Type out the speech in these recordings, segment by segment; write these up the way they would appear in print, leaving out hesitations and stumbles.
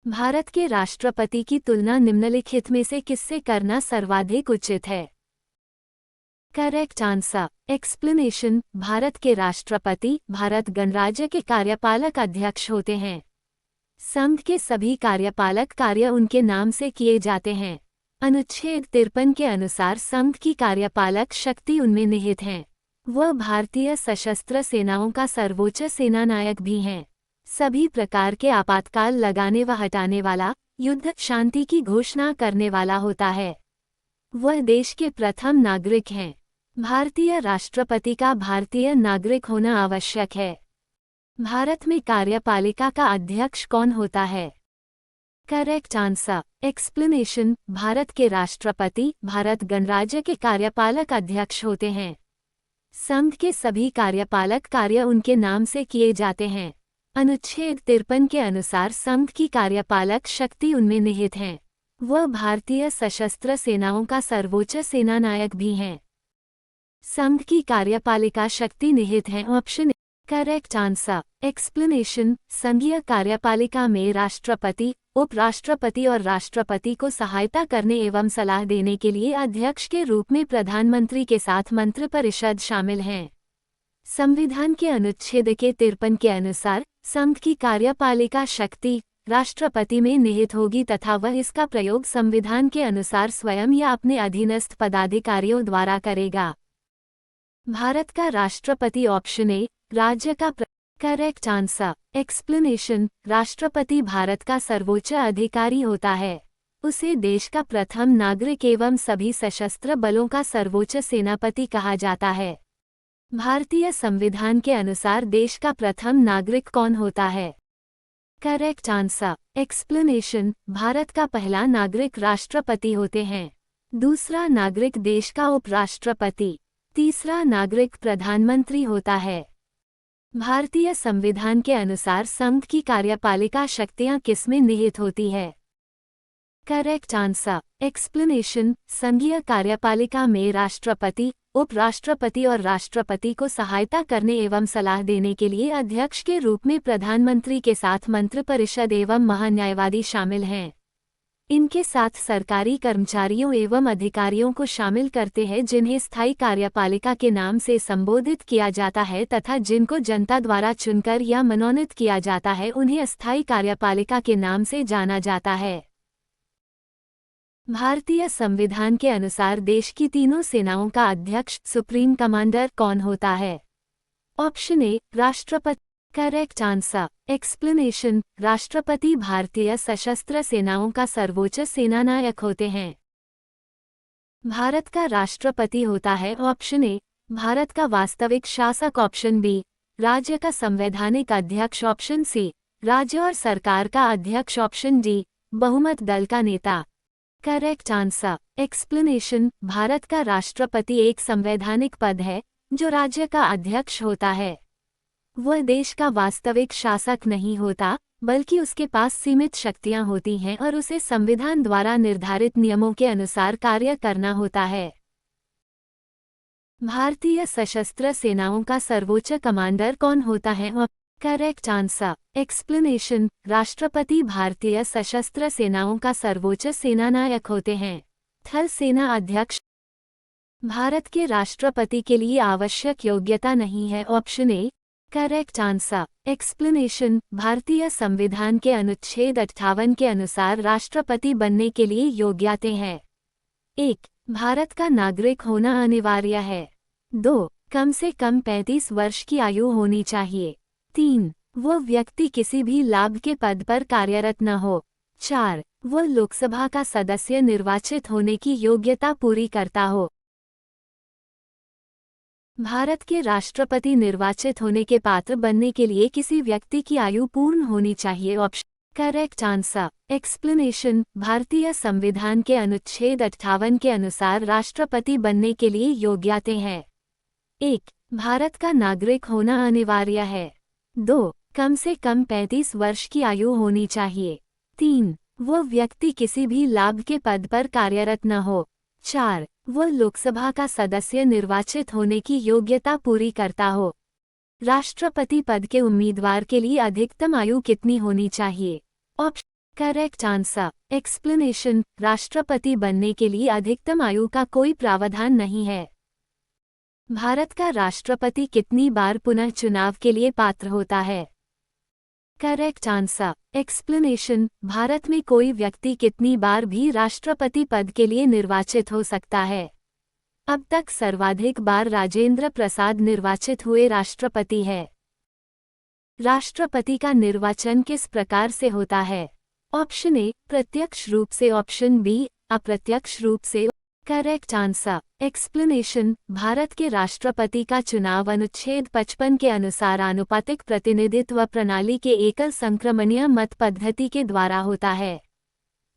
भारत के राष्ट्रपति की तुलना निम्नलिखित में से किससे करना सर्वाधिक उचित है? Correct answer. एक्सप्लेनेशन। भारत के राष्ट्रपति भारत गणराज्य के कार्यपालक अध्यक्ष होते हैं। संघ के सभी कार्यपालक कार्य उनके नाम से किए जाते हैं। अनुच्छेद 53 के अनुसार संघ की कार्यपालक शक्ति उनमें निहित है। वह भारतीय सशस्त्र सेनाओं का सर्वोच्च सेनानायक भी हैं। सभी प्रकार के आपातकाल लगाने व हटाने वाला, युद्ध शांति की घोषणा करने वाला होता है। वह देश के प्रथम नागरिक हैं। भारतीय राष्ट्रपति का भारतीय नागरिक होना आवश्यक है। भारत में कार्यपालिका का अध्यक्ष कौन होता है? Correct answer. एक्सप्लेनेशन। भारत के राष्ट्रपति भारत गणराज्य के कार्यपालक अध्यक्ष होते हैं। संघ के सभी कार्यपालक कार्य उनके नाम से किए जाते हैं। अनुच्छेद 53 के अनुसार संघ की कार्यपालक शक्ति उनमें निहित है। वह भारतीय सशस्त्र सेनाओं का सर्वोच्च सेनानायक भी हैं। संघ की कार्यपालिका शक्ति निहित है। Option correct answer. एक्सप्लेनेशन। संघीय कार्यपालिका में राष्ट्रपति, उपराष्ट्रपति और राष्ट्रपति को सहायता करने एवं सलाह देने के लिए अध्यक्ष के रूप में प्रधानमंत्री के साथ मंत्रिपरिषद शामिल हैं। संविधान के अनुच्छेद के 53 के अनुसार संघ की कार्यपालिका शक्ति राष्ट्रपति में निहित होगी तथा वह इसका प्रयोग संविधान के अनुसार स्वयं या अपने अधीनस्थ पदाधिकारियों द्वारा करेगा। भारत का राष्ट्रपति ऑप्शन ए राज्य का करेक्ट आंसर। एक्सप्लेनेशन। राष्ट्रपति भारत का सर्वोच्च अधिकारी होता है। उसे देश का प्रथम नागरिक एवं सभी सशस्त्र बलों का सर्वोच्च सेनापति कहा जाता है। भारतीय संविधान के अनुसार देश का प्रथम नागरिक कौन होता है? Correct answer. एक्सप्लेनेशन। भारत का पहला नागरिक राष्ट्रपति होते हैं। दूसरा नागरिक देश का उपराष्ट्रपति, तीसरा नागरिक प्रधानमंत्री होता है। भारतीय संविधान के अनुसार संघ की कार्यपालिका शक्तियां किसमें निहित होती है? Correct answer. एक्सप्लेनेशन। संघीय कार्यपालिका में राष्ट्रपति, उपराष्ट्रपति और राष्ट्रपति को सहायता करने एवं सलाह देने के लिए अध्यक्ष के रूप में प्रधानमंत्री के साथ मंत्रिपरिषद एवं महान्यायवादी शामिल हैं। इनके साथ सरकारी कर्मचारियों एवं अधिकारियों को शामिल करते हैं जिन्हें स्थायी कार्यपालिका के नाम से संबोधित किया जाता है तथा जिनको जनता द्वारा चुनकर या मनोनीत किया जाता है उन्हें अस्थायी कार्यपालिका के नाम से जाना जाता है। भारतीय संविधान के अनुसार देश की तीनों सेनाओं का अध्यक्ष सुप्रीम कमांडर कौन होता है? ऑप्शन ए राष्ट्रपति। Correct answer. एक्सप्लेनेशन। राष्ट्रपति भारतीय सशस्त्र सेनाओं का सर्वोच्च सेनानायक होते हैं। भारत का राष्ट्रपति होता है ऑप्शन ए भारत का वास्तविक शासक, ऑप्शन बी राज्य का संवैधानिक अध्यक्ष, ऑप्शन सी राज्य और सरकार का अध्यक्ष, ऑप्शन डी बहुमत दल का नेता। Correct answer. एक्सप्लेनेशन। भारत का राष्ट्रपति एक संवैधानिक पद है जो राज्य का अध्यक्ष होता है। वह देश का वास्तविक शासक नहीं होता बल्कि उसके पास सीमित शक्तियां होती हैं और उसे संविधान द्वारा निर्धारित नियमों के अनुसार कार्य करना होता है। भारतीय सशस्त्र सेनाओं का सर्वोच्च कमांडर कौन होता है? Correct answer. एक्सप्लेनेशन। राष्ट्रपति भारतीय सशस्त्र सेनाओं का सर्वोच्च सेनानायक होते हैं। थल सेना अध्यक्ष। भारत के राष्ट्रपति के लिए आवश्यक योग्यता नहीं है, option A correct answer. Explanation. भारतीय संविधान के अनुच्छेद 58 के अनुसार राष्ट्रपति बनने के लिए योग्यताएं हैं। 1. भारत का नागरिक होना अनिवार्य है। 2. कम से कम 35 वर्ष की आयु होनी चाहिए। 3. वह व्यक्ति किसी भी लाभ के पद पर कार्यरत न हो। 4. वह लोकसभा का सदस्य निर्वाचित होने की योग्यता पूरी करता हो। भारत के राष्ट्रपति निर्वाचित होने के पात्र बनने के लिए किसी व्यक्ति की आयु पूर्ण होनी चाहिए, ऑप्शन करेक्ट आंसर। एक्सप्लेनेशन। भारतीय संविधान के अनुच्छेद 58 के अनुसार राष्ट्रपति बनने के लिए योग्यताएं हैं। 1. भारत का नागरिक होना अनिवार्य है। 2. कम से कम 35 वर्ष की आयु होनी चाहिए। 3. वह व्यक्ति किसी भी लाभ के पद पर कार्यरत न हो। 4. वह लोकसभा का सदस्य निर्वाचित होने की योग्यता पूरी करता हो। राष्ट्रपति पद के उम्मीदवार के लिए अधिकतम आयु कितनी होनी चाहिए? Option correct answer. एक्सप्लेनेशन, राष्ट्रपति बनने के लिए अधिकतम आयु का कोई प्रावधान नहीं है। भारत का राष्ट्रपति कितनी बार पुनः चुनाव के लिए पात्र होता है? Correct answer. एक्सप्लेनेशन, भारत में कोई व्यक्ति कितनी बार भी राष्ट्रपति पद के लिए निर्वाचित हो सकता है। अब तक सर्वाधिक बार राजेंद्र प्रसाद निर्वाचित हुए राष्ट्रपति है। राष्ट्रपति का निर्वाचन किस प्रकार से होता है? ऑप्शन ए, प्रत्यक्ष रूप से, ऑप्शन बी, अप्रत्यक्ष रूप से। Correct answer. एक्सप्लेनेशन, भारत के राष्ट्रपति का चुनाव अनुच्छेद 55 के अनुसार आनुपातिक प्रतिनिधित्व प्रणाली के एकल संक्रमणीय मत पद्धति के द्वारा होता है।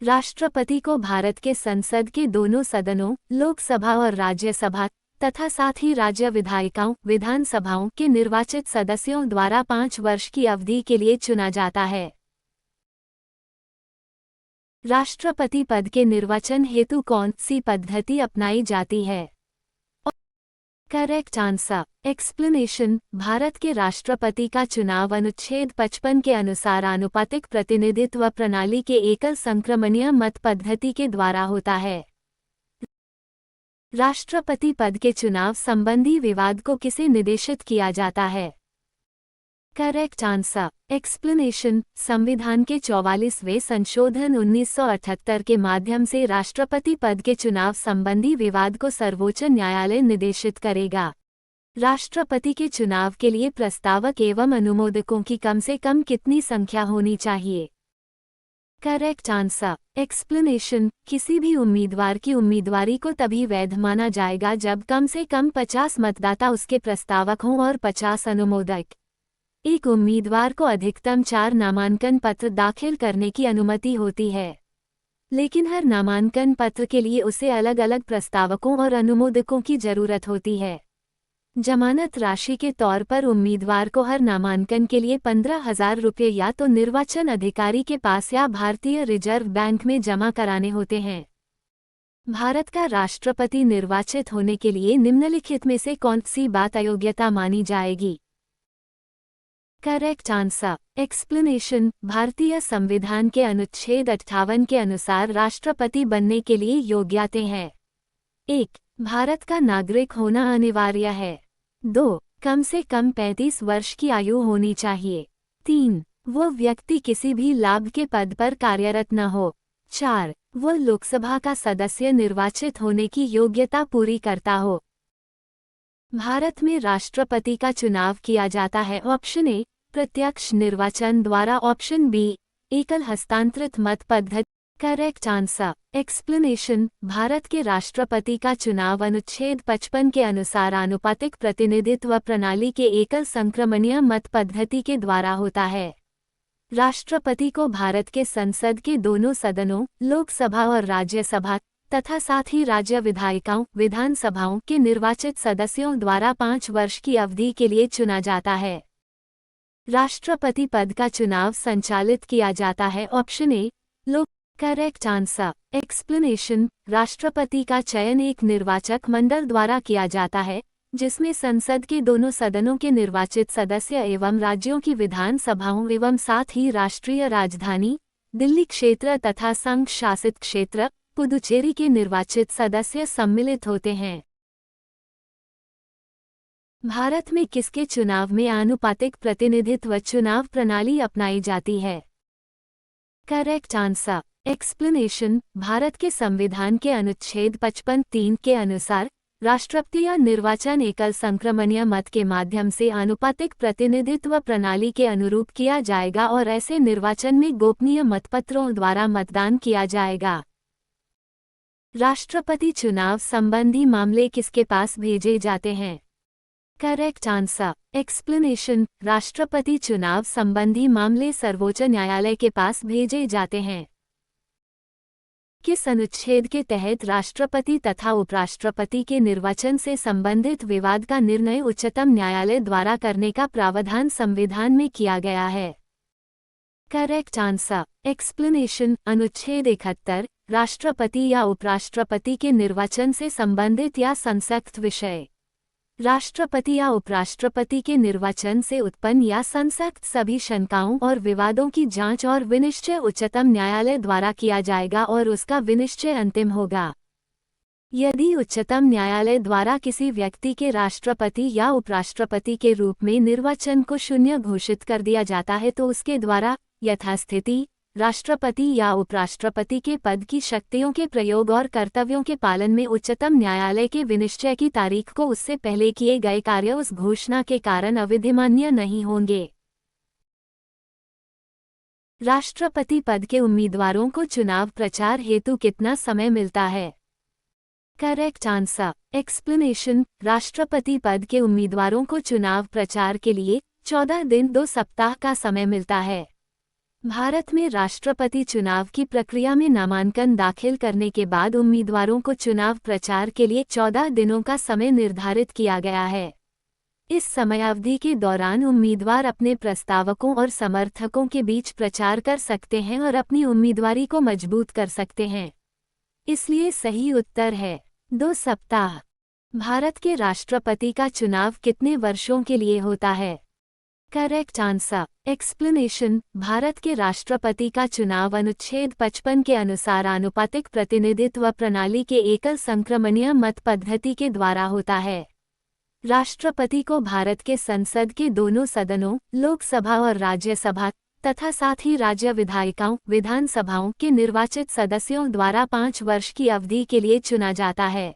राष्ट्रपति को भारत के संसद के दोनों सदनों, लोकसभा और राज्यसभा तथा साथ ही राज्य विधायिकाओं, विधानसभाओं के निर्वाचित सदस्यों द्वारा 5 वर्ष की अवधि के लिए चुना जाता है। राष्ट्रपति पद के निर्वाचन हेतु कौन सी पद्धति अपनाई जाती है? Correct answer. एक्सप्लेनेशन, भारत के राष्ट्रपति का चुनाव अनुच्छेद 55 के अनुसार आनुपातिक प्रतिनिधित्व प्रणाली के एकल संक्रमणीय मत पद्धति के द्वारा होता है। राष्ट्रपति पद के चुनाव संबंधी विवाद को किसे निर्देशित किया जाता है? Correct answer. एक्सप्लेनेशन, संविधान के 44वें संशोधन 1978 के माध्यम से राष्ट्रपति पद के चुनाव संबंधी विवाद को सर्वोच्च न्यायालय निर्देशित करेगा। राष्ट्रपति के चुनाव के लिए प्रस्तावक एवं अनुमोदकों की कम से कम कितनी संख्या होनी चाहिए? Correct answer. एक्सप्लेनेशन, किसी भी उम्मीदवार की उम्मीदवारी को तभी वैध माना जाएगा जब कम से कम 50 मतदाता उसके प्रस्तावक हों और 50 अनुमोदक। एक उम्मीदवार को अधिकतम 4 नामांकन पत्र दाखिल करने की अनुमति होती है, लेकिन हर नामांकन पत्र के लिए उसे अलग अलग प्रस्तावकों और अनुमोदकों की जरूरत होती है। जमानत राशि के तौर पर उम्मीदवार को हर नामांकन के लिए 15,000 रुपये या तो निर्वाचन अधिकारी के पास या भारतीय रिजर्व बैंक में जमा कराने होते हैं। भारत का राष्ट्रपति निर्वाचित होने के लिए निम्नलिखित में से कौन सी बात अयोग्यता मानी जाएगी? Correct answer. एक्सप्लेनेशन, भारतीय संविधान के अनुच्छेद 58 के अनुसार राष्ट्रपति बनने के लिए योग्यताएं हैं। 1. भारत का नागरिक होना अनिवार्य है। 2. कम से कम 35 वर्ष की आयु होनी चाहिए। 3. वो व्यक्ति किसी भी लाभ के पद पर कार्यरत न हो। 4. वो लोकसभा का सदस्य निर्वाचित होने की योग्यता पूरी करता हो। भारत में राष्ट्रपति का चुनाव किया जाता है। ऑप्शन ए, प्रत्यक्ष निर्वाचन द्वारा। ऑप्शन बी, एकल हस्तांतरित मत पद्धति। Correct answer. एक्सप्लेनेशन, भारत के राष्ट्रपति का चुनाव अनुच्छेद 55 के अनुसार आनुपातिक प्रतिनिधित्व प्रणाली के एकल संक्रमणीय मत पद्धति के द्वारा होता है। राष्ट्रपति को भारत के संसद के दोनों सदनों, लोकसभा और राज्यसभा तथा साथ ही राज्य विधायिकाओं, विधानसभाओं के निर्वाचित सदस्यों द्वारा 5 वर्ष की अवधि के लिए चुना जाता है। राष्ट्रपति पद का चुनाव संचालित किया जाता है। ऑप्शन ए, लोक। Correct answer. एक्सप्लेनेशन, राष्ट्रपति का चयन एक निर्वाचक मंडल द्वारा किया जाता है, जिसमें संसद के दोनों सदनों के निर्वाचित सदस्य एवं राज्यों की विधानसभाओं एवं साथ ही राष्ट्रीय राजधानी दिल्ली क्षेत्र तथा संघ शासित क्षेत्र पुदुचेरी के निर्वाचित सदस्य सम्मिलित होते हैं। भारत में किसके चुनाव में आनुपातिक प्रतिनिधित्व चुनाव प्रणाली अपनाई जाती है? Correct answer. एक्सप्लेनेशन, भारत के संविधान के अनुच्छेद 55(3) के अनुसार राष्ट्रपति या निर्वाचन एकल संक्रमणीय मत के माध्यम से आनुपातिक प्रतिनिधित्व प्रणाली के अनुरूप किया जाएगा और ऐसे निर्वाचन में गोपनीय मतपत्रों द्वारा मतदान किया जाएगा। राष्ट्रपति चुनाव संबंधी मामले किसके पास भेजे जाते हैं? Correct answer. एक्सप्लेनेशन, राष्ट्रपति चुनाव संबंधी मामले सर्वोच्च न्यायालय के पास भेजे जाते हैं। किस अनुच्छेद के तहत राष्ट्रपति तथा उपराष्ट्रपति के निर्वाचन से संबंधित विवाद का निर्णय उच्चतम न्यायालय द्वारा करने का प्रावधान संविधान में किया गया है? Correct answer. एक्सप्लेनेशन, अनुच्छेद 71 राष्ट्रपति या उपराष्ट्रपति के निर्वाचन से संबंधित या संसक्त विषय। राष्ट्रपति या उपराष्ट्रपति के निर्वाचन से उत्पन्न या संसक्त सभी शंकाओं और विवादों की जांच और विनिश्चय उच्चतम न्यायालय द्वारा किया जाएगा और उसका विनिश्चय अंतिम होगा। यदि उच्चतम न्यायालय द्वारा किसी व्यक्ति के राष्ट्रपति या उपराष्ट्रपति के रूप में निर्वाचन को शून्य घोषित कर दिया जाता है तो उसके द्वारा यथास्थिति राष्ट्रपति या उपराष्ट्रपति के पद की शक्तियों के प्रयोग और कर्तव्यों के पालन में उच्चतम न्यायालय के विनिश्चय की तारीख को उससे पहले किए गए कार्य उस घोषणा के कारण अविधिमान्य नहीं होंगे। राष्ट्रपति पद के उम्मीदवारों को चुनाव प्रचार हेतु कितना समय मिलता है? Correct answer explanation. राष्ट्रपति पद के उम्मीदवारों को चुनाव प्रचार के लिए 14 दिन 2 सप्ताह का समय मिलता है। भारत में राष्ट्रपति चुनाव की प्रक्रिया में नामांकन दाखिल करने के बाद उम्मीदवारों को चुनाव प्रचार के लिए 14 दिनों का समय निर्धारित किया गया है। इस समयावधि के दौरान उम्मीदवार अपने प्रस्तावकों और समर्थकों के बीच प्रचार कर सकते हैं और अपनी उम्मीदवारी को मजबूत कर सकते हैं। इसलिए सही उत्तर है 2 सप्ताह। भारत के राष्ट्रपति का चुनाव कितने वर्षों के लिए होता है? Correct answer explanation. भारत के राष्ट्रपति का चुनाव अनुच्छेद 55 के अनुसार आनुपातिक प्रतिनिधित्व प्रणाली के एकल संक्रमणीय मत पद्धति के द्वारा होता है। राष्ट्रपति को भारत के संसद के दोनों सदनों लोकसभा और राज्यसभा तथा साथ ही राज्य विधायिकाओं विधानसभाओं के निर्वाचित सदस्यों द्वारा 5 वर्ष की अवधि के लिए चुना जाता है।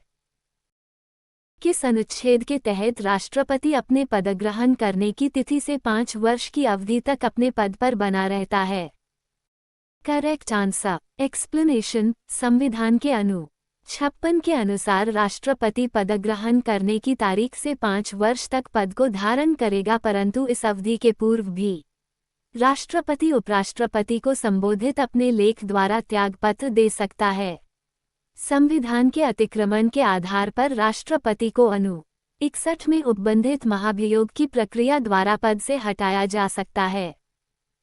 किस अनुच्छेद के तहत राष्ट्रपति अपने पदग्रहण करने की तिथि से 5 वर्ष की अवधि तक अपने पद पर बना रहता है? Correct answer explanation. संविधान के अनु 56 के अनुसार राष्ट्रपति पदग्रहण करने की तारीख से 5 वर्ष तक पद को धारण करेगा, परंतु इस अवधि के पूर्व भी राष्ट्रपति उपराष्ट्रपति को संबोधित अपने लेख द्वारा त्यागपत्र दे सकता है। संविधान के अतिक्रमण के आधार पर राष्ट्रपति को अनु 61 में उपबंधित महाभियोग की प्रक्रिया द्वारा पद से हटाया जा सकता है।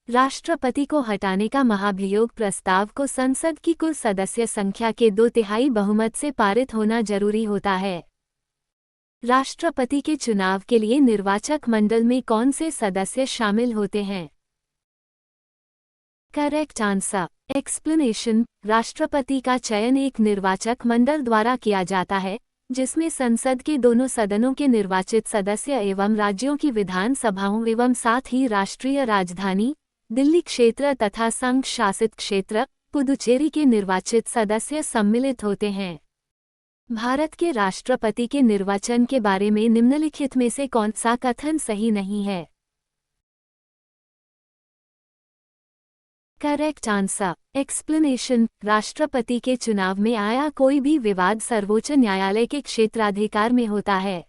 राष्ट्रपति को हटाने का महाभियोग प्रस्ताव को संसद की कुल सदस्य संख्या के 2/3 बहुमत से पारित होना जरूरी होता है। राष्ट्रपति के चुनाव के लिए निर्वाचक मंडल में कौन से सदस्य शामिल होते हैं? Correct answer explanation. राष्ट्रपति का चयन एक निर्वाचक मंडल द्वारा किया जाता है, जिसमें संसद के दोनों सदनों के निर्वाचित सदस्य एवं राज्यों की विधानसभाओं एवं साथ ही राष्ट्रीय राजधानी दिल्ली क्षेत्र तथा संघ शासित क्षेत्र पुदुचेरी के निर्वाचित सदस्य सम्मिलित होते हैं। भारत के राष्ट्रपति के निर्वाचन के बारे में निम्नलिखित में से कौन सा कथन सही नहीं है? Correct answer explanation. राष्ट्रपति के चुनाव में आया कोई भी विवाद सर्वोच्च न्यायालय के क्षेत्राधिकार में होता है।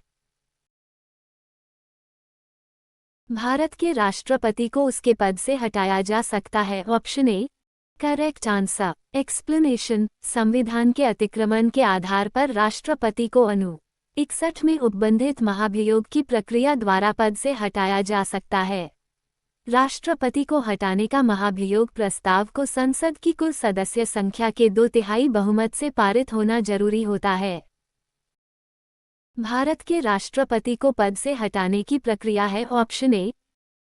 भारत के राष्ट्रपति को उसके पद से हटाया जा सकता है। Option A correct answer explanation. संविधान के अतिक्रमण के आधार पर राष्ट्रपति को अनु 61 में उपबंधित महाभियोग की प्रक्रिया द्वारा पद से हटाया जा सकता है। राष्ट्रपति को हटाने का महाभियोग प्रस्ताव को संसद की कुल सदस्य संख्या के 2/3 बहुमत से पारित होना जरूरी होता है। भारत के राष्ट्रपति को पद से हटाने की प्रक्रिया है। Option A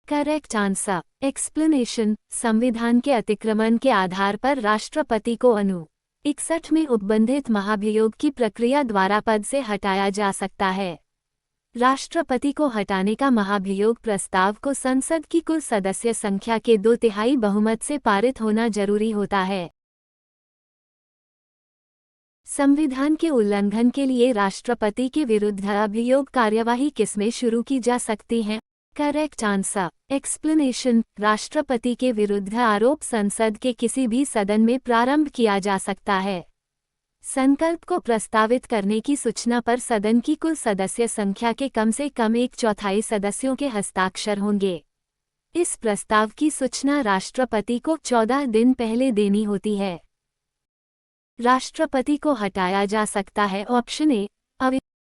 correct answer explanation. संविधान के अतिक्रमण के आधार पर राष्ट्रपति को अनु 61 में उपबंधित महाभियोग की प्रक्रिया द्वारा पद से हटाया जा सकता है। राष्ट्रपति को हटाने का महाभियोग प्रस्ताव को संसद की कुल सदस्य संख्या के 2/3 बहुमत से पारित होना जरूरी होता है। संविधान के उल्लंघन के लिए राष्ट्रपति के विरुद्ध अभियोग कार्यवाही किसमें शुरू की जा सकती है? Correct answer explanation. राष्ट्रपति के विरुद्ध आरोप संसद के किसी भी सदन में प्रारंभ किया जा सकता है। संकल्प को प्रस्तावित करने की सूचना पर सदन की कुल सदस्य संख्या के कम से कम 1/4 सदस्यों के हस्ताक्षर होंगे। इस प्रस्ताव की सूचना राष्ट्रपति को 14 दिन पहले देनी होती है। राष्ट्रपति को हटाया जा सकता है। Option A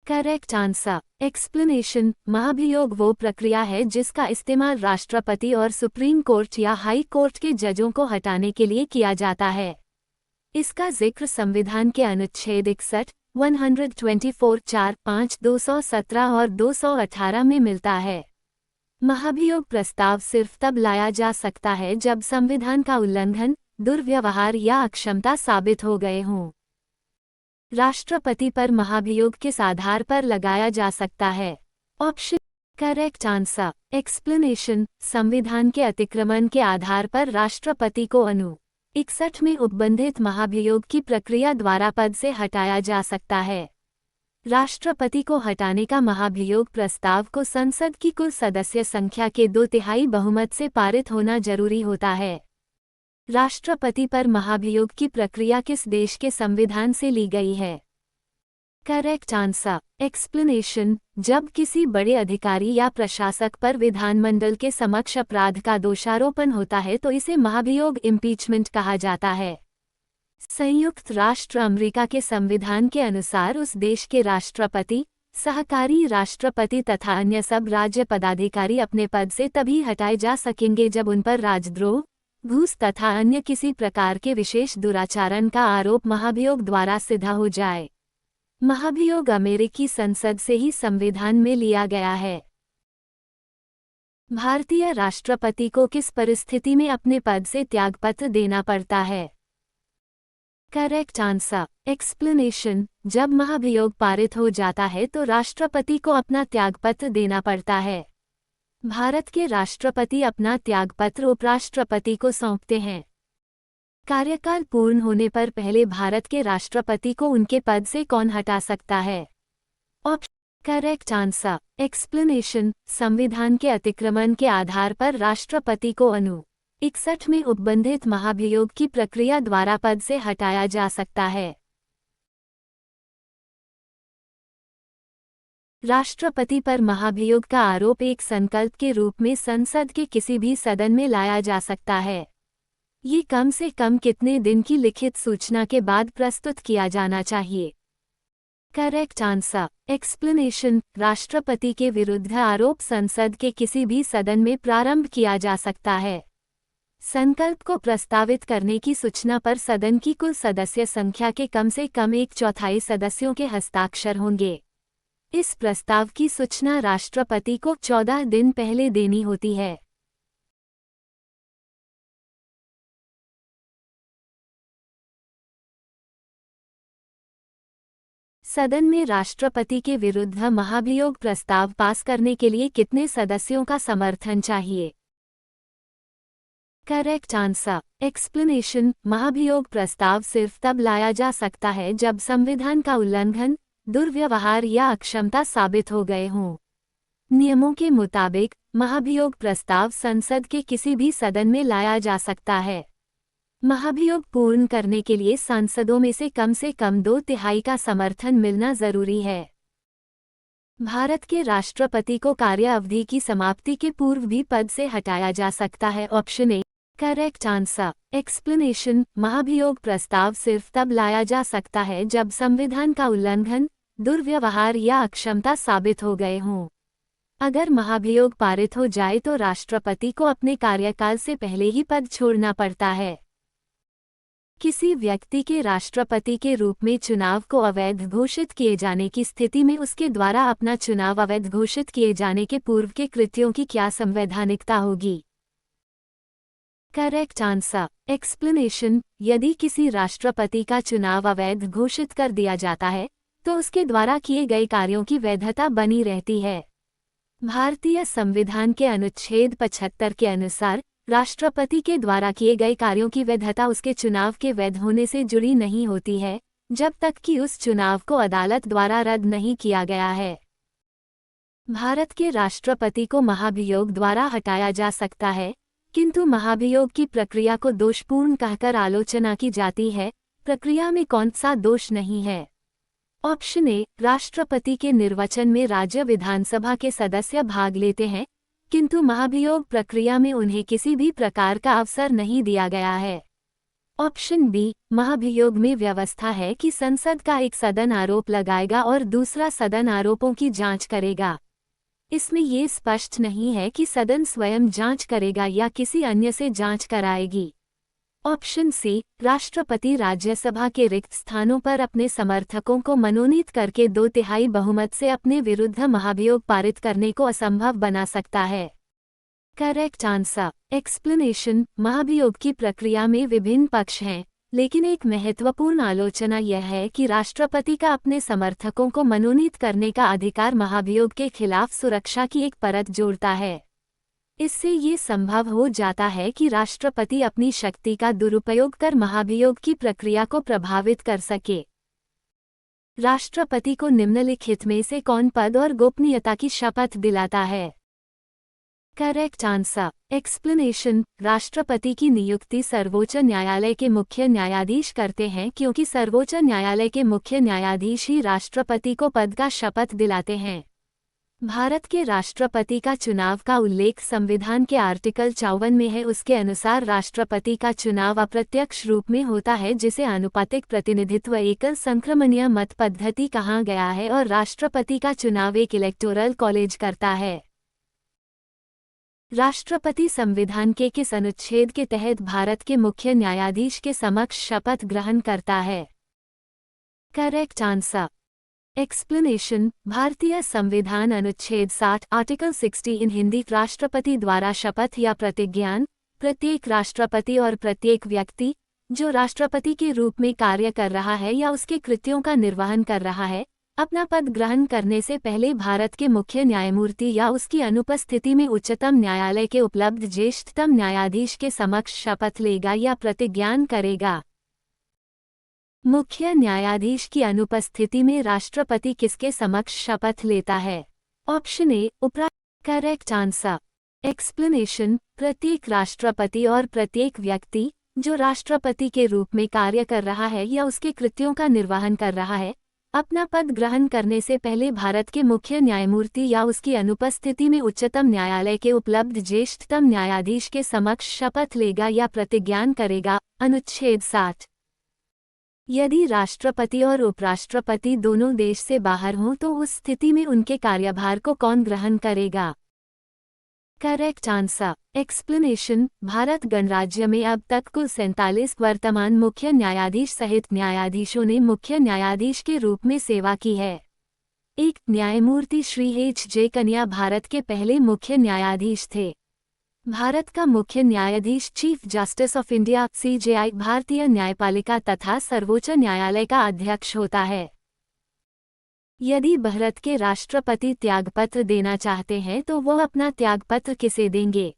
correct answer explanation. महाभियोग वो प्रक्रिया है जिसका इस्तेमाल राष्ट्रपति और सुप्रीम कोर्ट या हाई कोर्ट के जजों को हटाने के लिए किया जाता है। इसका जिक्र संविधान के अनुच्छेद 61, 124 4 5 217 और 218 में मिलता है। महाभियोग प्रस्ताव सिर्फ तब लाया जा सकता है जब संविधान का उल्लंघन, दुर्व्यवहार या अक्षमता साबित हो गए हों। राष्ट्रपति पर महाभियोग किस आधार पर लगाया जा सकता है? Option correct answer explanation. संविधान के अतिक्रमण के आधार पर राष्ट्रपति को अनु 61 में उपबंधित महाभियोग की प्रक्रिया द्वारा पद से हटाया जा सकता है। राष्ट्रपति को हटाने का महाभियोग प्रस्ताव को संसद की कुल सदस्य संख्या के 2/3 बहुमत से पारित होना जरूरी होता है। राष्ट्रपति पर महाभियोग की प्रक्रिया किस देश के संविधान से ली गई है? Correct answer explanation. जब किसी बड़े अधिकारी या प्रशासक पर विधानमंडल के समक्ष अपराध का दोषारोपण होता है तो इसे महाभियोग इम्पीचमेंट कहा जाता है। संयुक्त राष्ट्र अमेरिका के संविधान के अनुसार उस देश के राष्ट्रपति, सहकारी राष्ट्रपति तथा अन्य सब राज्य पदाधिकारी अपने पद से तभी हटाए जा सकेंगे जब उन पर राजद्रोह, घूस तथा अन्य किसी प्रकार के विशेष दुराचरण का आरोप महाभियोग द्वारा सिद्ध हो जाए। महाभियोग अमेरिकी संसद से ही संविधान में लिया गया है। भारतीय राष्ट्रपति को किस परिस्थिति में अपने पद से त्यागपत्र देना पड़ता है? Correct answer explanation. जब महाभियोग पारित हो जाता है तो राष्ट्रपति को अपना त्यागपत्र देना पड़ता है। भारत के राष्ट्रपति अपना त्यागपत्र उपराष्ट्रपति को सौंपते हैं। कार्यकाल पूर्ण होने पर पहले भारत के राष्ट्रपति को उनके पद से कौन हटा सकता है? Option correct answer explanation. संविधान के अतिक्रमण के आधार पर राष्ट्रपति को अनु 61 में उपबंधित महाभियोग की प्रक्रिया द्वारा पद से हटाया जा सकता है। राष्ट्रपति पर महाभियोग का आरोप एक संकल्प के रूप में संसद के किसी भी सदन में लाया जा सकता है। ये कम से कम कितने दिन की लिखित सूचना के बाद प्रस्तुत किया जाना चाहिए? Correct answer explanation. राष्ट्रपति के विरुद्ध आरोप संसद के किसी भी सदन में प्रारंभ किया जा सकता है। संकल्प को प्रस्तावित करने की सूचना पर सदन की कुल सदस्य संख्या के कम से कम 1/4 सदस्यों के हस्ताक्षर होंगे। इस प्रस्ताव की सूचना राष्ट्रपति को 14 दिन पहले देनी होती है। सदन में राष्ट्रपति के विरुद्ध महाभियोग प्रस्ताव पास करने के लिए कितने सदस्यों का समर्थन चाहिए? Correct answer explanation. महाभियोग प्रस्ताव सिर्फ तब लाया जा सकता है जब संविधान का उल्लंघन, दुर्व्यवहार या अक्षमता साबित हो गए हों। नियमों के मुताबिक महाभियोग प्रस्ताव संसद के किसी भी सदन में लाया जा सकता है। महाभियोग पूर्ण करने के लिए सांसदों में से कम 2/3 का समर्थन मिलना जरूरी है। भारत के राष्ट्रपति को कार्य अवधि की समाप्ति के पूर्व भी पद से हटाया जा सकता है। Option A correct answer explanation. महाभियोग प्रस्ताव सिर्फ तब लाया जा सकता है जब संविधान का उल्लंघन, दुर्व्यवहार या अक्षमता साबित हो गए हों। अगर महाभियोग पारित हो जाए तो राष्ट्रपति को अपने कार्यकाल से पहले ही पद छोड़ना पड़ता है। किसी व्यक्ति के राष्ट्रपति के रूप में चुनाव को अवैध घोषित किए जाने की स्थिति में उसके द्वारा अपना चुनाव अवैध घोषित किए जाने के पूर्व के कृत्यों की क्या संवैधानिकता होगी? Correct answer explanation. यदि किसी राष्ट्रपति का चुनाव अवैध घोषित कर दिया जाता है तो उसके द्वारा किए गए कार्यों की वैधता बनी रहती है। भारतीय संविधान के अनुच्छेद 75 के अनुसार राष्ट्रपति के द्वारा किए गए कार्यों की वैधता उसके चुनाव के वैध होने से जुड़ी नहीं होती है जब तक कि उस चुनाव को अदालत द्वारा रद्द नहीं किया गया है। भारत के राष्ट्रपति को महाभियोग द्वारा हटाया जा सकता है, किंतु महाभियोग की प्रक्रिया को दोषपूर्ण कहकर आलोचना की जाती है। प्रक्रिया में कौन सा दोष नहीं है? ऑप्शन ए राष्ट्रपति के निर्वाचन में राज्य विधानसभा के सदस्य भाग लेते हैं, किंतु महाभियोग प्रक्रिया में उन्हें किसी भी प्रकार का अवसर नहीं दिया गया है। ऑप्शन बी महाभियोग में व्यवस्था है कि संसद का एक सदन आरोप लगाएगा और दूसरा सदन आरोपों की जांच करेगा। इसमें ये स्पष्ट नहीं है कि सदन स्वयं जांच करेगा या किसी अन्य से जांच कराएगी। ऑप्शन सी, राष्ट्रपति राज्यसभा के रिक्त स्थानों पर अपने समर्थकों को मनोनीत करके 2/3 बहुमत से अपने विरुद्ध महाभियोग पारित करने को असंभव बना सकता है। Correct answer. एक्सप्लेनेशन। महाभियोग की प्रक्रिया में विभिन्न पक्ष हैं, लेकिन एक महत्वपूर्ण आलोचना यह है कि राष्ट्रपति का अपने समर्थकों को मनोनीत करने का अधिकार महाभियोग के खिलाफ सुरक्षा की एक परत जोड़ता है। इससे ये संभव हो जाता है कि राष्ट्रपति अपनी शक्ति का दुरुपयोग कर महाभियोग की प्रक्रिया को प्रभावित कर सके। राष्ट्रपति को निम्नलिखित में से कौन पद और गोपनीयता की शपथ दिलाता है? Correct answer. एक्सप्लेनेशन। राष्ट्रपति की नियुक्ति सर्वोच्च न्यायालय के मुख्य न्यायाधीश करते हैं, क्योंकि सर्वोच्च न्यायालय के मुख्य न्यायाधीश ही राष्ट्रपति को पद का शपथ दिलाते हैं। भारत के राष्ट्रपति का चुनाव का उल्लेख संविधान के आर्टिकल 54 में है। उसके अनुसार राष्ट्रपति का चुनाव अप्रत्यक्ष रूप में होता है, जिसे आनुपातिक प्रतिनिधित्व एकल संक्रमणीय मत पद्धति कहा गया है, और राष्ट्रपति का चुनाव एक इलेक्टोरल कॉलेज करता है। राष्ट्रपति संविधान के किस अनुच्छेद के तहत भारत के मुख्य न्यायाधीश के समक्ष शपथ ग्रहण करता है? Correct answer. एक्सप्लेनेशन। भारतीय संविधान अनुच्छेद 60 आर्टिकल 60 इन हिंदी। राष्ट्रपति द्वारा शपथ या प्रतिज्ञान प्रत्येक राष्ट्रपति और प्रत्येक व्यक्ति जो राष्ट्रपति के रूप में कार्य कर रहा है या उसके कृत्यों का निर्वहन कर रहा है, अपना पद ग्रहण करने से पहले भारत के मुख्य न्यायमूर्ति या उसकी अनुपस्थिति में उच्चतम न्यायालय के उपलब्ध ज्येष्ठतम न्यायाधीश के समक्ष शपथ लेगा या प्रतिज्ञान करेगा। मुख्य न्यायाधीश की अनुपस्थिति में राष्ट्रपति किसके समक्ष शपथ लेता है? Option A, correct answer. Explanation. प्रत्येक राष्ट्रपति और प्रत्येक व्यक्ति जो राष्ट्रपति के रूप में कार्य कर रहा है या उसके कृत्यों का निर्वहन कर रहा है, अपना पद ग्रहण करने से पहले भारत के मुख्य न्यायमूर्ति या उसकी अनुपस्थिति में उच्चतम न्यायालय के उपलब्ध ज्येष्ठतम न्यायाधीश के समक्ष शपथ लेगा या प्रतिज्ञान करेगा। अनुच्छेद 60। यदि राष्ट्रपति और उपराष्ट्रपति दोनों देश से बाहर हों तो उस स्थिति में उनके कार्यभार को कौन ग्रहण करेगा? Correct answer. एक्सप्लेनेशन। भारत गणराज्य में अब तक कुल 47 वर्तमान मुख्य न्यायाधीश सहित न्यायाधीशों ने मुख्य न्यायाधीश के रूप में सेवा की है। एक न्यायमूर्ति श्री H.J. कन्या भारत के पहले मुख्य न्यायाधीश थे। भारत का मुख्य न्यायाधीश chief justice of India CJI भारतीय न्यायपालिका तथा सर्वोच्च न्यायालय का अध्यक्ष होता है। यदि भारत के राष्ट्रपति त्यागपत्र देना चाहते हैं तो वो अपना त्यागपत्र किसे देंगे?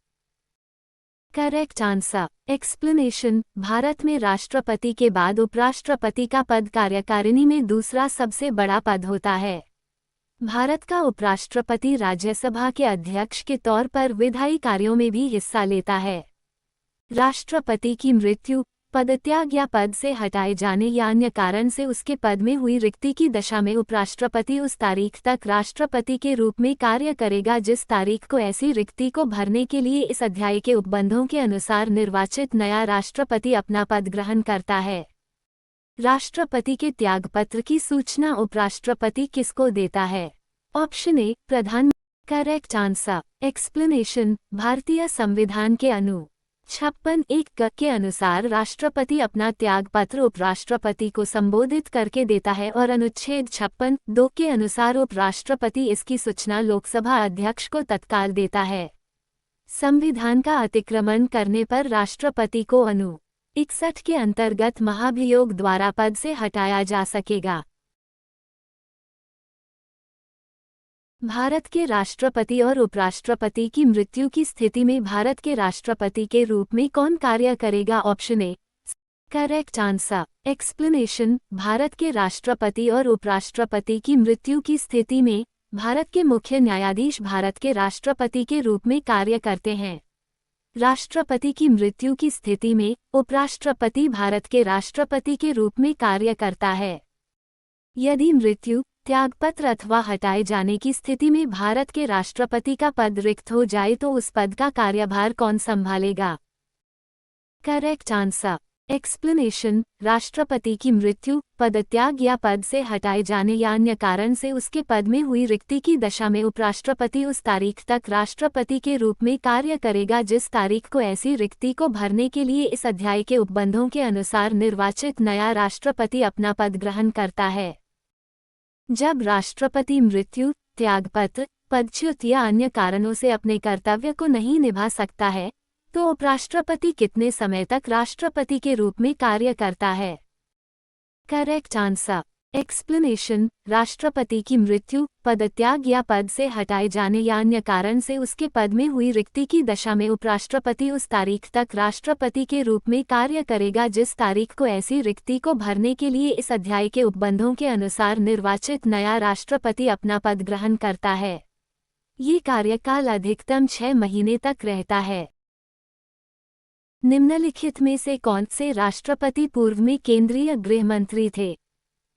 Correct answer. एक्सप्लेनेशन। भारत में राष्ट्रपति के बाद उपराष्ट्रपति का पद कार्यकारिणी में दूसरा सबसे बड़ा पद होता है। भारत का उपराष्ट्रपति राज्यसभा के अध्यक्ष के तौर पर विधायी कार्यों में भी हिस्सा लेता है। राष्ट्रपति की मृत्यु, पदत्याग या पद से हटाए जाने या अन्य कारण से उसके पद में हुई रिक्ति की दशा में उपराष्ट्रपति उस तारीख तक राष्ट्रपति के रूप में कार्य करेगा जिस तारीख को ऐसी रिक्ति को भरने के लिए इस अध्याय के उपबंधों के अनुसार निर्वाचित नया राष्ट्रपति अपना पद ग्रहण करता है। राष्ट्रपति के त्यागपत्र की सूचना उपराष्ट्रपति किसको देता है? ऑप्शन ए, प्रधान। Correct answer. एक्सप्लेनेशन। भारतीय संविधान के अनु 56(1) के अनुसार राष्ट्रपति अपना त्यागपत्र उपराष्ट्रपति को संबोधित करके देता है और अनुच्छेद 56(2) के अनुसार उपराष्ट्रपति इसकी सूचना लोकसभा अध्यक्ष को तत्काल देता है। संविधान का अतिक्रमण करने पर राष्ट्रपति को अनु 61 के अंतर्गत महाभियोग द्वारा पद से हटाया जा सकेगा। भारत के राष्ट्रपति और उपराष्ट्रपति की मृत्यु की स्थिति में भारत के राष्ट्रपति के रूप में कौन कार्य करेगा? Option A, correct answer. Explanation. Bharat के राष्ट्रपति और उपराष्ट्रपति की मृत्यु की स्थिति में भारत के मुख्य न्यायाधीश भारत के राष्ट्रपति के रूप में कार्य करते हैं। राष्ट्रपति की मृत्यु की स्थिति में उपराष्ट्रपति भारत के राष्ट्रपति के रूप में कार्य करता है। यदि मृत्यु, त्यागपत्र अथवा हटाए जाने की स्थिति में भारत के राष्ट्रपति का पद रिक्त हो जाए तो उस पद का कार्यभार कौन संभालेगा? Correct answer. एक्सप्लेनेशन, राष्ट्रपति की मृत्यु, पदत्याग या पद से हटाए जाने या अन्य कारण से उसके पद में हुई रिक्ति की दशा में उपराष्ट्रपति उस तारीख तक राष्ट्रपति के रूप में कार्य करेगा जिस तारीख को ऐसी रिक्ति को भरने के लिए इस अध्याय के उपबंधों के अनुसार निर्वाचित नया राष्ट्रपति अपना पद ग्रहण करता है। जब राष्ट्रपति मृत्यु, त्यागपत्र, पदच्युत या अन्य कारणों से अपने कर्तव्य को नहीं निभा सकता है तो उपराष्ट्रपति कितने समय तक राष्ट्रपति के रूप में कार्य करता है? करेक्ट आंसर, एक्सप्लेनेशन, राष्ट्रपति की मृत्यु, पदत्याग या पद से हटाए जाने या अन्य कारण से उसके पद में हुई रिक्ति की दशा में उपराष्ट्रपति उस तारीख तक राष्ट्रपति के रूप में कार्य करेगा जिस तारीख को ऐसी रिक्ति को भरने के लिए इस अध्याय के उपबंधों के अनुसार निर्वाचित नया राष्ट्रपति अपना पद ग्रहण करता है। ये कार्यकाल अधिकतम 6 महीने तक रहता है। निम्नलिखित में से कौन से राष्ट्रपति पूर्व में केंद्रीय गृह मंत्री थे?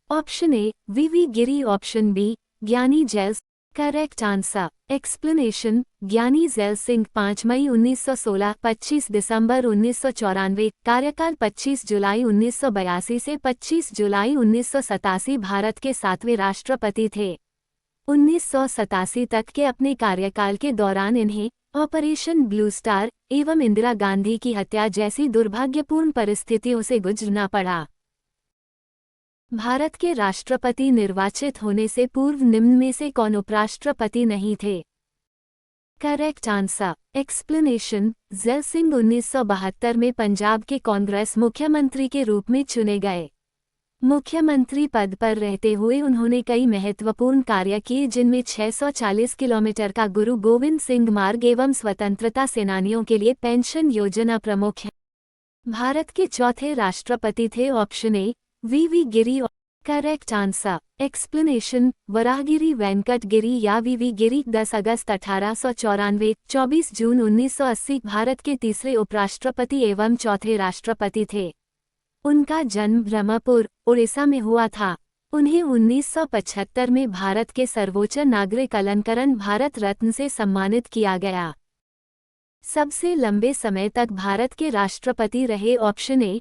Option A VV Giri, option B Giani Zail. Correct answer, explanation, Giani Zail Singh 5 मई 1916 25 दिसंबर 1994, कार्यकाल 25 जुलाई 1982 से 25 जुलाई 1987 भारत के 7वें राष्ट्रपति थे। 1987 तक के अपने कार्यकाल के दौरान इन्हें ऑपरेशन ब्लू स्टार एवं इंदिरा गांधी की हत्या जैसी दुर्भाग्यपूर्ण परिस्थितियों से गुजरना पड़ा। भारत के राष्ट्रपति निर्वाचित होने से पूर्व निम्न में से कौन उपराष्ट्रपति नहीं थे? Correct answer, explanation, gel Singh 1972 में पंजाब के कांग्रेस मुख्यमंत्री के रूप में चुने गए। मुख्यमंत्री पद पर रहते हुए उन्होंने कई महत्वपूर्ण कार्य किए जिनमें 640 किलोमीटर का गुरु गोविंद सिंह मार्ग एवं स्वतंत्रता सेनानियों के लिए पेंशन योजना प्रमुख है। भारत के चौथे राष्ट्रपति थे option A VV Giri. Correct answer, explanation, Varahagiri Venkata Giri या वीवी गिरी 10 अगस्त 1894 24 जून 1980 भारत के तीसरे उपराष्ट्रपति एवं चौथे राष्ट्रपति थे। उनका जन्म ब्रह्मपुर, उड़ीसा में हुआ था। उन्हें 1975 में भारत के सर्वोच्च नागरिक अलंकरण भारत रत्न से सम्मानित किया गया। सबसे लंबे समय तक भारत के राष्ट्रपति रहे option A.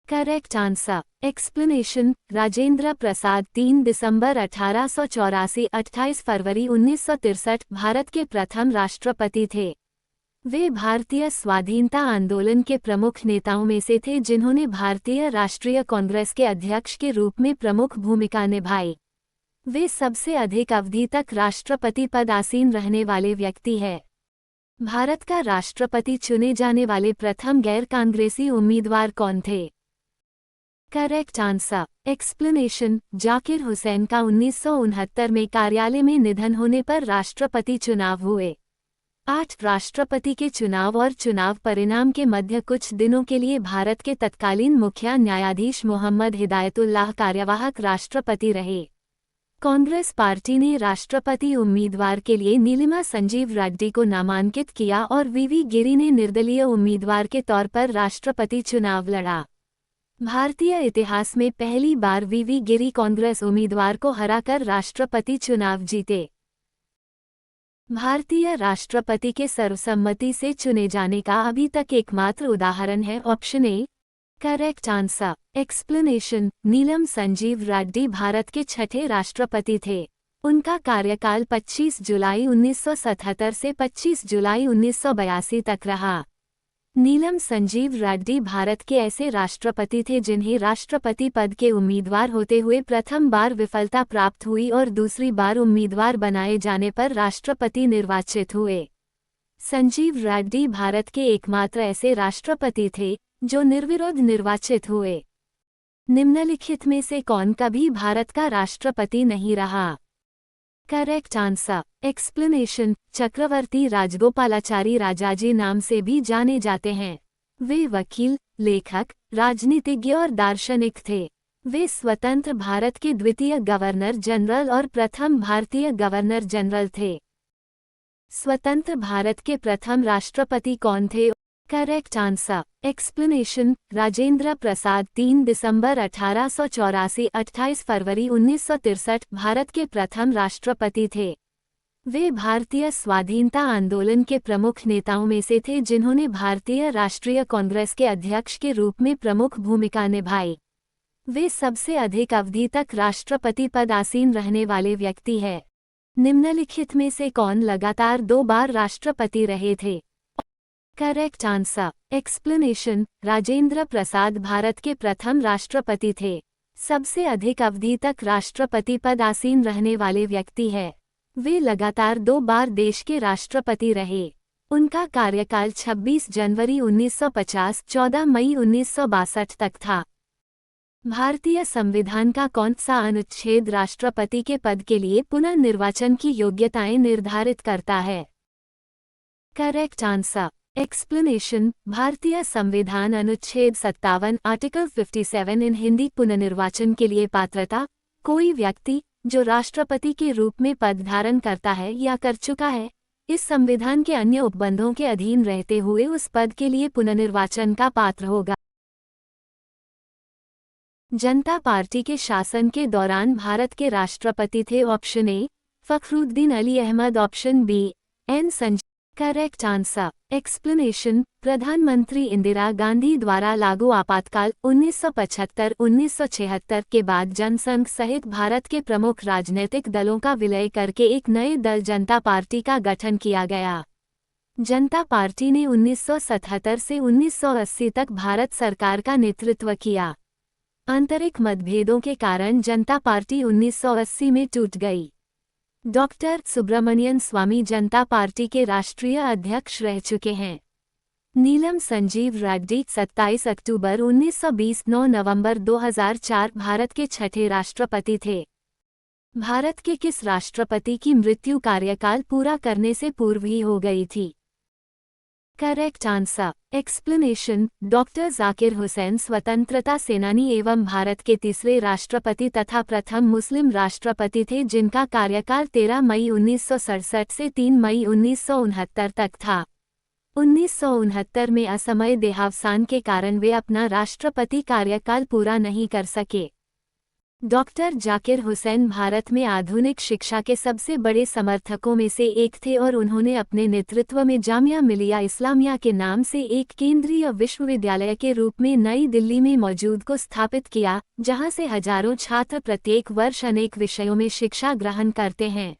Correct answer, explanation, Rajendra Prasad 3 दिसंबर 1884 28 फरवरी 1963 भारत के प्रथम राष्ट्रपति थे। वे भारतीय स्वाधीनता आंदोलन के प्रमुख नेताओं में से थे जिन्होंने भारतीय राष्ट्रीय कांग्रेस के अध्यक्ष के रूप में प्रमुख भूमिका निभाई। वे सबसे अधिक अवधि तक राष्ट्रपति पद आसीन रहने वाले व्यक्ति हैं। भारत का राष्ट्रपति चुने जाने वाले प्रथम गैर कांग्रेसी उम्मीदवार कौन थे? Correct answer, explanation, Zakir Hussain का 1969 में कार्यालय में निधन होने पर राष्ट्रपति चुनाव हुए। 8 राष्ट्रपति के चुनाव और चुनाव परिणाम के मध्य कुछ दिनों के लिए भारत के तत्कालीन मुख्य न्यायाधीश मोहम्मद हिदायतुल्लाह कार्यवाहक राष्ट्रपति रहे। कांग्रेस पार्टी ने राष्ट्रपति उम्मीदवार के लिए नीलिमा संजीव रेड्डी को नामांकित किया और वीवी गिरी ने निर्दलीय उम्मीदवार के तौर पर राष्ट्रपति चुनाव लड़ा। भारतीय इतिहास में पहली बार वीवी गिरी कांग्रेस उम्मीदवार को हराकर राष्ट्रपति चुनाव जीते। भारतीय राष्ट्रपति के सर्वसम्मति से चुने जाने का अभी तक एकमात्र उदाहरण है option A. Correct answer, explanation, Neelam Sanjiva Reddy Bharat के 6ठे राष्ट्रपति थे। उनका कार्यकाल 25 जुलाई 1977 से 25 जुलाई 1982 तक रहा। नीलम संजीव रेड्डी भारत के ऐसे राष्ट्रपति थे जिन्हें राष्ट्रपति पद के उम्मीदवार होते हुए प्रथम बार विफलता प्राप्त हुई और दूसरी बार उम्मीदवार बनाए जाने पर राष्ट्रपति निर्वाचित हुए। संजीव रेड्डी भारत के एकमात्र ऐसे राष्ट्रपति थे जो निर्विरोध निर्वाचित हुए। निम्नलिखित में से कौन कभी भारत का राष्ट्रपति नहीं रहा? करेक्ट आंसर, एक्सप्लेनेशन, चक्रवर्ती राजगोपालाचारी राजाजी नाम से भी जाने जाते हैं। वे वकील, लेखक, राजनीतिज्ञ और दार्शनिक थे। वे स्वतंत्र भारत के द्वितीय गवर्नर जनरल और प्रथम भारतीय गवर्नर जनरल थे। स्वतंत्र भारत के प्रथम राष्ट्रपति कौन थे? Correct answer, explanation, Rajendra Prasad 3 दिसंबर 1884 28 फरवरी 1963 भारत के प्रथम राष्ट्रपति थे। वे भारतीय स्वाधीनता आंदोलन के प्रमुख नेताओं में से थे जिन्होंने भारतीय राष्ट्रीय कांग्रेस के अध्यक्ष के रूप में प्रमुख भूमिका निभाई। वे सबसे अधिक अवधि तक राष्ट्रपति पद आसीन रहने वाले व्यक्ति हैं। निम्नलिखित में से कौन लगातार 2 बार राष्ट्रपति रहे थे? Correct answer. एक्सप्लेनेशन, राजेंद्र प्रसाद भारत के प्रथम राष्ट्रपति थे। सबसे अधिक अवधि तक राष्ट्रपति पद आसीन रहने वाले व्यक्ति है। वे लगातार 2 बार देश के राष्ट्रपति रहे। उनका कार्यकाल 26 जनवरी 1950, 14 मई 1962 तक था। भारतीय संविधान का कौन सा अनुच्छेद राष्ट्रपति के पद के लिए पुनर्निर्वाचन की योग्यताएं निर्धारित करता है? Correct answer. एक्सप्लेनेशन, भारतीय संविधान अनुच्छेद 57 आर्टिकल 57 इन हिंदी पुनर्निर्वाचन के लिए पात्रता, कोई व्यक्ति जो राष्ट्रपति के रूप में पद धारण करता है या कर चुका है, इस संविधान के अन्य उपबंधों के अधीन रहते हुए उस पद के लिए पुनर्निर्वाचन का पात्र होगा। जनता पार्टी के शासन के दौरान भारत के राष्ट्रपति थे। Option A Fakhruddin Ali Ahmed, option B N Sanjay. Correct answer. Explanation, प्रधानमंत्री इंदिरा गांधी द्वारा लागू आपातकाल 1975-1976 के बाद जनसंघ सहित भारत के प्रमुख राजनीतिक दलों का विलय करके एक नए दल जनता पार्टी का गठन किया गया। जनता पार्टी ने 1977 से 1980 तक भारत सरकार का नेतृत्व किया। आंतरिक मतभेदों के कारण जनता पार्टी 1980 में टूट गई। डॉक्टर सुब्रमण्यन स्वामी जनता पार्टी के राष्ट्रीय अध्यक्ष रह चुके हैं। नीलम संजीव रेड्डी 27 अक्टूबर 1920, 9 नवंबर 2004 भारत के छठे राष्ट्रपति थे। भारत के किस राष्ट्रपति की मृत्यु कार्यकाल पूरा करने से पूर्व ही हो गई थी? Correct answer. Explanation, doctor Zakir Hussain स्वतंत्रता सेनानी एवं भारत के तीसरे राष्ट्रपति तथा प्रथम मुस्लिम राष्ट्रपति थे जिनका कार्यकाल 13 मई 1967 से 3 मई 1969 तक था। 1969 में असमय देहावसान के कारण वे अपना राष्ट्रपति कार्यकाल पूरा नहीं कर सके। डॉक्टर जाकिर हुसैन भारत में आधुनिक शिक्षा के सबसे बड़े समर्थकों में से एक थे और उन्होंने अपने नेतृत्व में जामिया मिलिया इस्लामिया के नाम से एक केंद्रीय विश्वविद्यालय के रूप में नई दिल्ली में मौजूद को स्थापित किया, जहां से हजारों छात्र प्रत्येक वर्ष अनेक विषयों में शिक्षा ग्रहण करते हैं।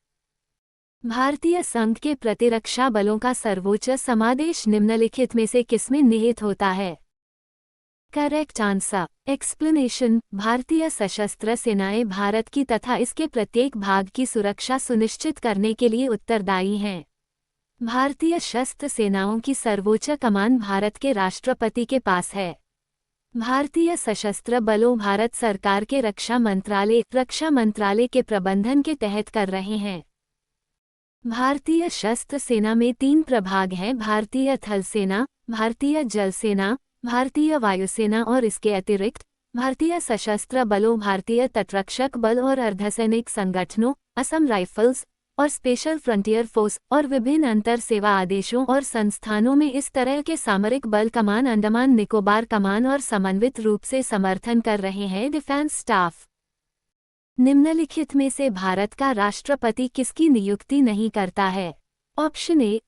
भारतीय संघ के प्रतिरक्षा बलों का सर्वोच्च समादेश निम्नलिखित में से किसमें निहित होता है? Correct answer. एक्सप्लेनेशन, भारतीय सशस्त्र सेनाएं भारत की तथा इसके प्रत्येक भाग की सुरक्षा सुनिश्चित करने के लिए उत्तरदायी हैं। भारतीय सशस्त्र सेनाओं की सर्वोच्च कमान भारत के राष्ट्रपति के पास है। भारतीय सशस्त्र बलों भारत सरकार के रक्षा मंत्रालय के प्रबंधन के तहत कर रहे हैं। भारतीय सशस्त्र सेना में 3 प्रभाग हैं: भारतीय थल सेना, भारतीय जल सेना, भारतीय वायुसेना और इसके अतिरिक्त भारतीय सशस्त्र बलों, भारतीय तटरक्षक बल और अर्धसैनिक संगठनों, असम राइफल्स और स्पेशल फ्रंटियर फोर्स और विभिन्न अंतर सेवा आदेशों और संस्थानों में इस तरह के सामरिक बल कमान, अंडमान निकोबार कमान और समन्वित रूप से समर्थन कर रहे हैं। Defence staff. निम्नलिखित में से भारत का राष्ट्रपति किसकी नियुक्ति नहीं करता है? Option A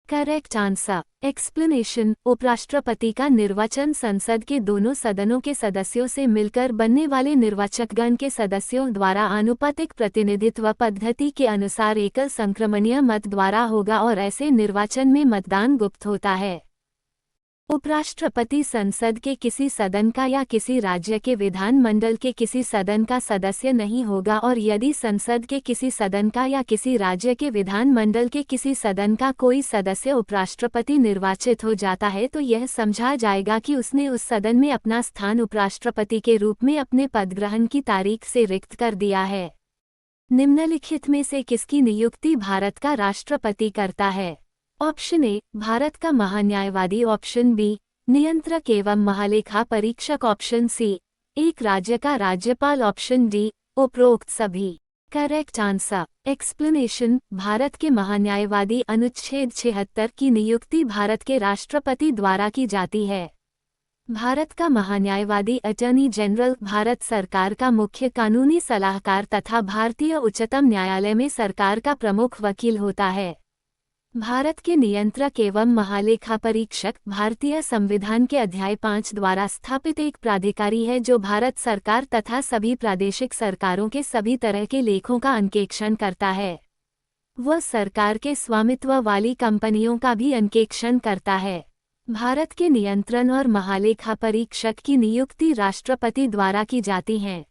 correct answer. Explanation, उपराष्ट्रपति का निर्वाचन संसद के दोनों सदनों के सदस्यों से मिलकर बनने वाले निर्वाचकगण के सदस्यों द्वारा आनुपातिक प्रतिनिधित्व पद्धति के अनुसार एकल संक्रमणीय मत द्वारा होगा और ऐसे निर्वाचन में मतदान गुप्त होता है। उपराष्ट्रपति संसद के किसी सदन का या किसी राज्य के विधानमंडल के किसी सदन का सदस्य नहीं होगा और यदि संसद के किसी सदन का या किसी राज्य के विधानमंडल के किसी सदन का कोई सदस्य उपराष्ट्रपति निर्वाचित हो जाता है तो यह समझा जाएगा कि उसने उस सदन में अपना स्थान उपराष्ट्रपति के रूप में अपने पदग्रहण की तारीख से रिक्त कर दिया है। निम्नलिखित में से किसकी नियुक्ति भारत का राष्ट्रपति करता है? ऑप्शन ए भारत का महान्यायवादी, ऑप्शन बी नियंत्रक एवं महालेखा परीक्षक, ऑप्शन सी एक राज्य का राज्यपाल, ऑप्शन डी उपरोक्त सभी। Correct answer. एक्सप्लेनेशन, भारत के महान्यायवादी अनुच्छेद 76 की नियुक्ति भारत के राष्ट्रपति द्वारा की जाती है। भारत का महान्यायवादी अटॉर्नी जनरल भारत सरकार का मुख्य कानूनी सलाहकार तथा भारतीय उच्चतम न्यायालय में सरकार का प्रमुख वकील होता है। भारत के नियंत्रक एवं महालेखा परीक्षक भारतीय संविधान के अध्याय 5 द्वारा स्थापित एक प्राधिकारी है जो भारत सरकार तथा सभी प्रादेशिक सरकारों के सभी तरह के लेखों का अंकेक्षण करता है। वह सरकार के स्वामित्व वाली कंपनियों का भी अंकेक्षण करता है। भारत के नियंत्रण और महालेखा परीक्षक की नियुक्ति राष्ट्रपति द्वारा की जाती है।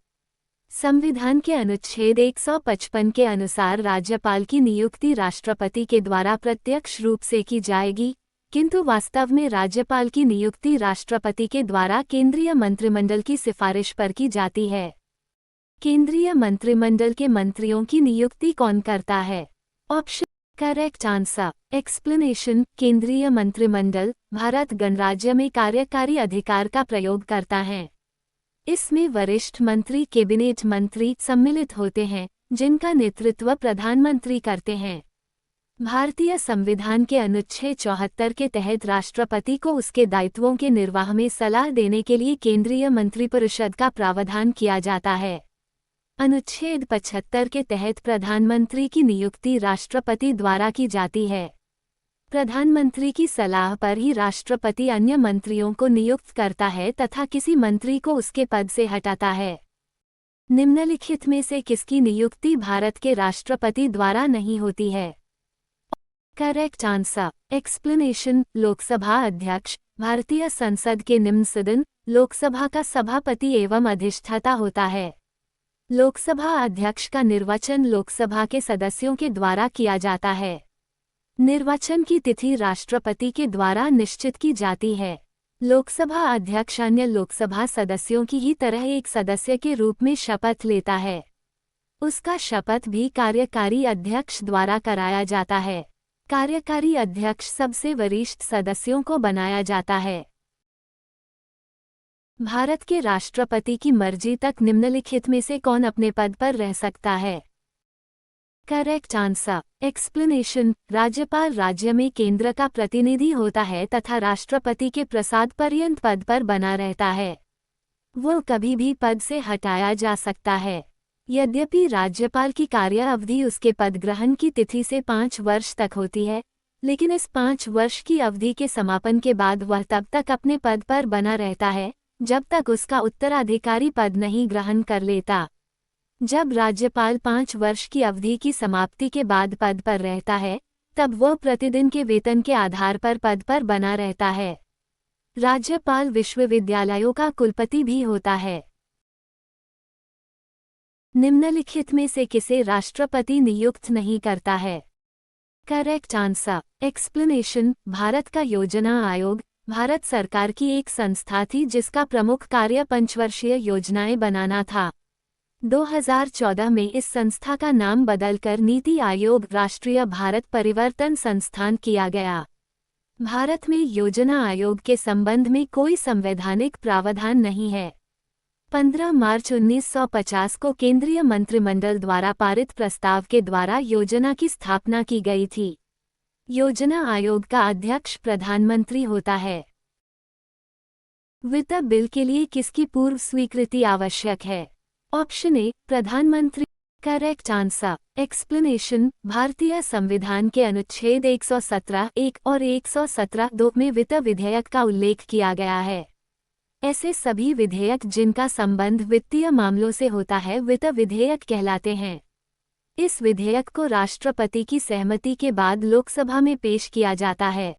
संविधान के अनुच्छेद 155 के अनुसार राज्यपाल की नियुक्ति राष्ट्रपति के द्वारा प्रत्यक्ष रूप से की जाएगी, किंतु वास्तव में राज्यपाल की नियुक्ति राष्ट्रपति के द्वारा केंद्रीय मंत्रिमंडल की सिफारिश पर की जाती है। केंद्रीय मंत्रिमंडल के मंत्रियों की नियुक्ति कौन करता है? ऑप्शन करेक्ट आंसर एक्सप्लेनेशन केंद्रीय मंत्रिमंडल भारत गणराज्य में कार्यकारी अधिकार का प्रयोग करता है। इसमें वरिष्ठ मंत्री कैबिनेट मंत्री सम्मिलित होते हैं, जिनका नेतृत्व प्रधानमंत्री करते हैं। भारतीय संविधान के अनुच्छेद 74 के तहत राष्ट्रपति को उसके दायित्वों के निर्वाह में सलाह देने के लिए केंद्रीय मंत्रिपरिषद का प्रावधान किया जाता है। अनुच्छेद 75 के तहत प्रधानमंत्री की नियुक्ति राष्ट्रपति द्वारा की जाती है। प्रधानमंत्री की सलाह पर ही राष्ट्रपति अन्य मंत्रियों को नियुक्त करता है तथा किसी मंत्री को उसके पद से हटाता है। निम्नलिखित में से किसकी नियुक्ति भारत के राष्ट्रपति द्वारा नहीं होती है? करेक्ट आंसर एक्सप्लेनेशन लोकसभा अध्यक्ष भारतीय संसद के निम्न सदन लोकसभा का सभापति एवं अधिष्ठाता होता है। लोकसभा अध्यक्ष का निर्वाचन लोकसभा के सदस्यों के द्वारा किया जाता है। निर्वाचन की तिथि राष्ट्रपति के द्वारा निश्चित की जाती है। लोकसभा अध्यक्ष अन्य लोकसभा सदस्यों की ही तरह एक सदस्य के रूप में शपथ लेता है। उसका शपथ भी कार्यकारी अध्यक्ष द्वारा कराया जाता है। कार्यकारी अध्यक्ष सबसे वरिष्ठ सदस्यों को बनाया जाता है। भारत के राष्ट्रपति की मर्जी तक निम्नलिखित में से कौन अपने पद पर रह सकता है? करेक्ट आंसर एक्सप्लेनेशन राज्यपाल राज्य में केंद्र का प्रतिनिधि होता है तथा राष्ट्रपति के प्रसाद पर्यंत पद पर बना रहता है। वो कभी भी पद से हटाया जा सकता है। यद्यपि राज्यपाल की कार्य अवधि उसके पद ग्रहण की तिथि से 5 वर्ष तक होती है, लेकिन इस 5 वर्ष की अवधि के समापन के बाद वह तब तक अपने पद पर बना रहता है जब तक उसका उत्तराधिकारी पद नहीं ग्रहण कर लेता। जब राज्यपाल 5 वर्ष की अवधि की समाप्ति के बाद पद पर रहता है, तब वह प्रतिदिन के वेतन के आधार पर पद पर बना रहता है। राज्यपाल विश्वविद्यालयों का कुलपति भी होता है। निम्नलिखित में से किसे राष्ट्रपति नियुक्त नहीं करता है? करेक्ट आंसर एक्सप्लेनेशन भारत का योजना आयोग भारत सरकार की एक संस्था थी जिसका प्रमुख कार्य पंचवर्षीय योजनाएं बनाना था। 2014 में इस संस्था का नाम बदलकर नीति आयोग राष्ट्रीय भारत परिवर्तन संस्थान किया गया। भारत में योजना आयोग के संबंध में कोई संवैधानिक प्रावधान नहीं है। 15 मार्च 1950 को केंद्रीय मंत्रिमंडल द्वारा पारित प्रस्ताव के द्वारा योजना की स्थापना की गई थी। योजना आयोग का अध्यक्ष प्रधानमंत्री होता है। वित्त बिल के लिए किसकी पूर्व स्वीकृति आवश्यक है? ऑप्शन ए प्रधानमंत्री। करेक्ट आंसर एक्सप्लेनेशन भारतीय संविधान के अनुच्छेद 117(1) और 117(2) में वित्त विधेयक का उल्लेख किया गया है। ऐसे सभी विधेयक जिनका संबंध वित्तीय मामलों से होता है वित्त विधेयक कहलाते हैं। इस विधेयक को राष्ट्रपति की सहमति के बाद लोकसभा में पेश किया जाता है।